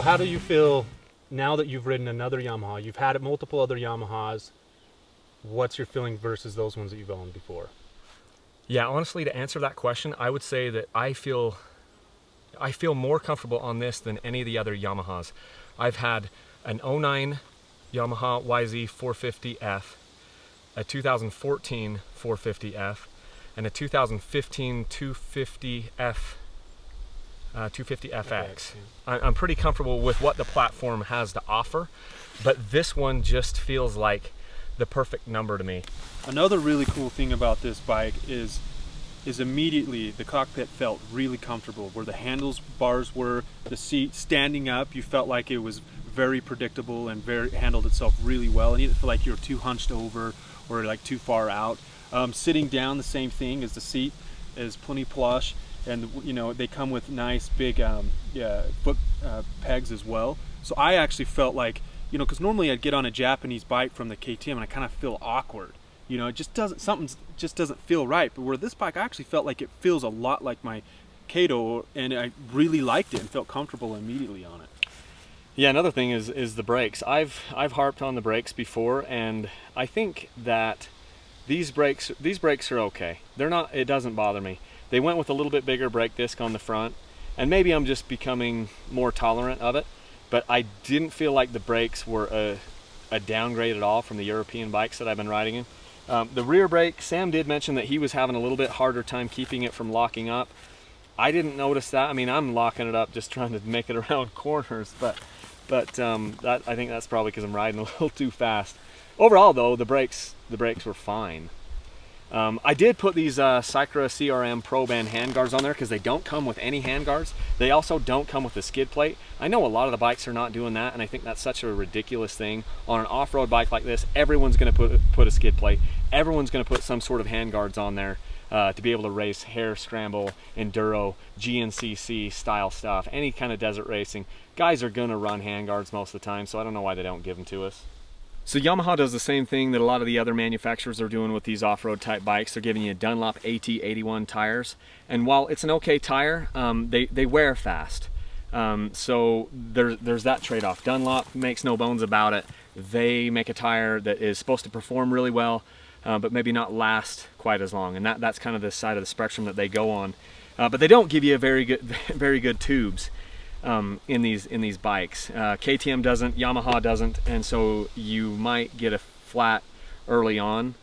how do you feel now that you've ridden another Yamaha? You've had multiple other Yamahas. What's your feeling versus those ones that you've owned before? Yeah, honestly, to answer that question, I would say that I feel more comfortable on this than any of the other Yamahas. I've had an 09 Yamaha YZ250F, a 2014 450F, and a 2015 250F, 250FX. I'm pretty comfortable with what the platform has to offer, but this one just feels like the perfect number to me. Another really cool thing about this bike is immediately the cockpit felt really comfortable. Where the handlebars were, the seat standing up, you felt like it was very predictable and handled itself really well, and you didn't feel like you were too hunched over or like too far out. Sitting down, the same thing, as the seat is plenty plush, and you know they come with nice big foot pegs as well. So I actually felt like, you know, because normally I'd get on a Japanese bike from the KTM and I kind of feel awkward. You know, it just doesn't, something just doesn't feel right. But where this bike, I actually felt like it feels a lot like my Kato, and I really liked it and felt comfortable immediately on it. Yeah, another thing is the brakes. I've harped on the brakes before, and I think that these brakes are okay. They're not, it doesn't bother me. They went with a little bit bigger brake disc on the front, and maybe I'm just becoming more tolerant of it, but I didn't feel like the brakes were a downgrade at all from the European bikes that I've been riding in. The rear brake, Sam did mention that he was having a little bit harder time keeping it from locking up. I didn't notice that. I mean, I'm locking it up just trying to make it around corners, but I think that's probably because I'm riding a little too fast. Overall, though, the brakes were fine. I did put these Cycra CRM Pro Band handguards on there because they don't come with any handguards. They also don't come with a skid plate. I know a lot of the bikes are not doing that, and I think that's such a ridiculous thing. On an off-road bike like this, everyone's going to put a skid plate. Everyone's going to put some sort of handguards on there to be able to race hare, scramble, enduro, GNCC style stuff, any kind of desert racing. Guys are going to run handguards most of the time, so I don't know why they don't give them to us. So Yamaha does the same thing that a lot of the other manufacturers are doing with these off-road type bikes. They're giving you Dunlop AT81 tires, and while it's an okay tire, they wear fast. So there's that trade-off. Dunlop makes no bones about it. They make a tire that is supposed to perform really well, but maybe not last quite as long, and that's kind of the side of the spectrum that they go on. But they don't give you very good tubes in these bikes. KTM doesn't, Yamaha doesn't, and so you might get a flat early on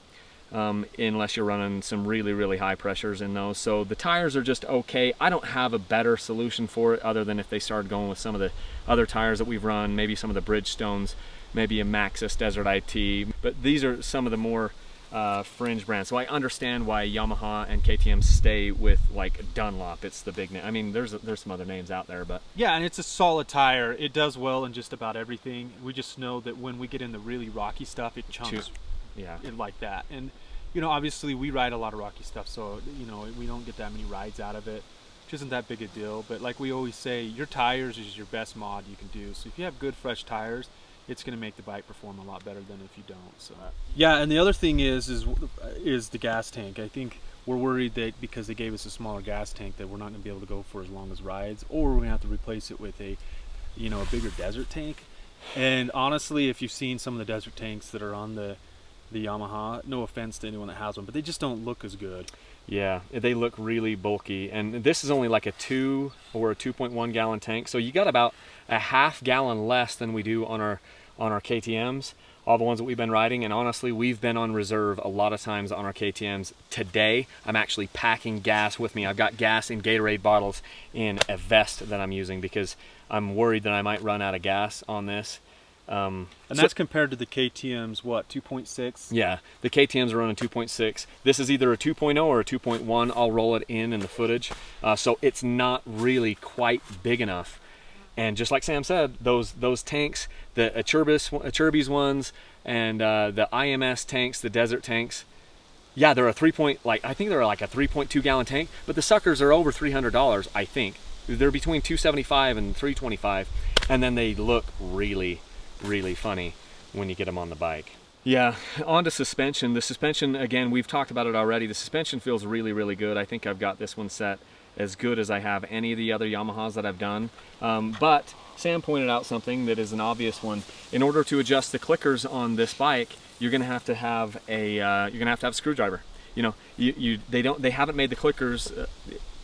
unless you're running some really high pressures in those. So the tires are just okay. I don't have a better solution for it other than if they started going with some of the other tires that we've run, maybe some of the Bridgestones, maybe a Maxxis Desert IT, but these are some of the more fringe brands. So I understand why Yamaha and KTM stay with like Dunlop. It's the big name. I mean, there's some other names out there, but yeah, and it's a solid tire. It does well in just about everything. We just know that when we get in the really rocky stuff, it chunks it like that. And you know, obviously we ride a lot of rocky stuff, so you know, we don't get that many rides out of it, which isn't that big a deal. But like we always say, your tires is your best mod you can do. So if you have good fresh tires, it's going to make the bike perform a lot better than if you don't. So yeah, and the other thing is the gas tank. I think we're worried that because they gave us a smaller gas tank that we're not going to be able to go for as long as rides, or we're going to have to replace it with a bigger desert tank. And honestly, if you've seen some of the desert tanks that are on the Yamaha, no offense to anyone that has one, but they just don't look as good. Yeah, they look really bulky, and this is only like a 2 or a 2.1 gallon tank, so you got about a half gallon less than we do on our KTMs, all the ones that we've been riding. And honestly, we've been on reserve a lot of times on our KTMs. Today, I'm actually packing gas with me. I've got gas in Gatorade bottles in a vest that I'm using because I'm worried that I might run out of gas on this. And that's compared to the KTM's, what, 2.6? Yeah, the KTM's are running 2.6. This is either a 2.0 or a 2.1. I'll roll it in the footage. So it's not really quite big enough. And just like Sam said, those tanks, the Acerbis ones, and the IMS tanks, the desert tanks, yeah, they're I think they're like a 3.2 gallon tank, but the suckers are over $300, I think. They're between $275 and $325, and then they look really funny when you get them on the bike. Yeah, on to suspension. The suspension, again, we've talked about it already. The suspension feels really, really good. I think I've got this one set as good as I have any of the other Yamahas that I've done. But Sam pointed out something that is an obvious one. In order to adjust the clickers on this bike, you're going to have to have a screwdriver. You know, they haven't made the clickers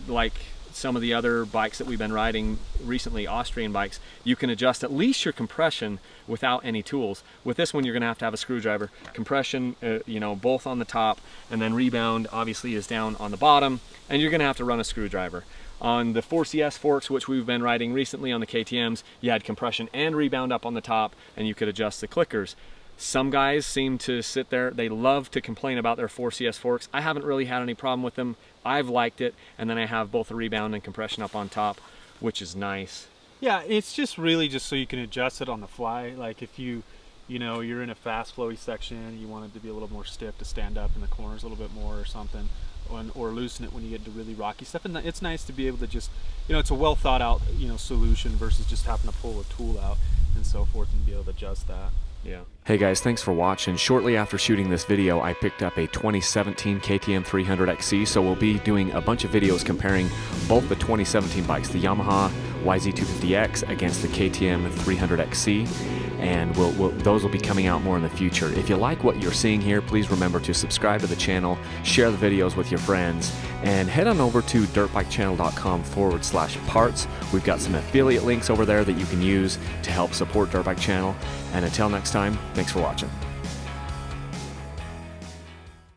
like some of the other bikes that we've been riding recently, Austrian bikes. You can adjust at least your compression without any tools. With this one, you're gonna have to have a screwdriver. Compression, you know, both on the top, and then rebound obviously is down on the bottom, and you're gonna have to run a screwdriver. On the 4CS forks, which we've been riding recently on the KTMs, you had compression and rebound up on the top, and you could adjust the clickers. Some guys seem to sit there, they love to complain about their 4CS forks. I haven't really had any problem with them. I've liked it, and then I have both the rebound and compression up on top, which is nice. Yeah, it's just really just so you can adjust it on the fly. Like if you know, you're in a fast flowy section, you want it to be a little more stiff to stand up in the corners a little bit more or something, or loosen it when you get to really rocky stuff. And it's nice to be able to just, you know, it's a well thought out, you know, solution versus just having to pull a tool out and so forth and be able to adjust that. Yeah. Hey guys, thanks for watching. Shortly after shooting this video, I picked up a 2017 KTM 300XC, so we'll be doing a bunch of videos comparing both the 2017 bikes, the Yamaha YZ250X against the KTM 300XC, and those will be coming out more in the future. If you like what you're seeing here, please remember to subscribe to the channel, share the videos with your friends, and head on over to dirtbikechannel.com/parts. We've got some affiliate links over there that you can use to help support Dirt Bike Channel. And until next time, thanks for watching.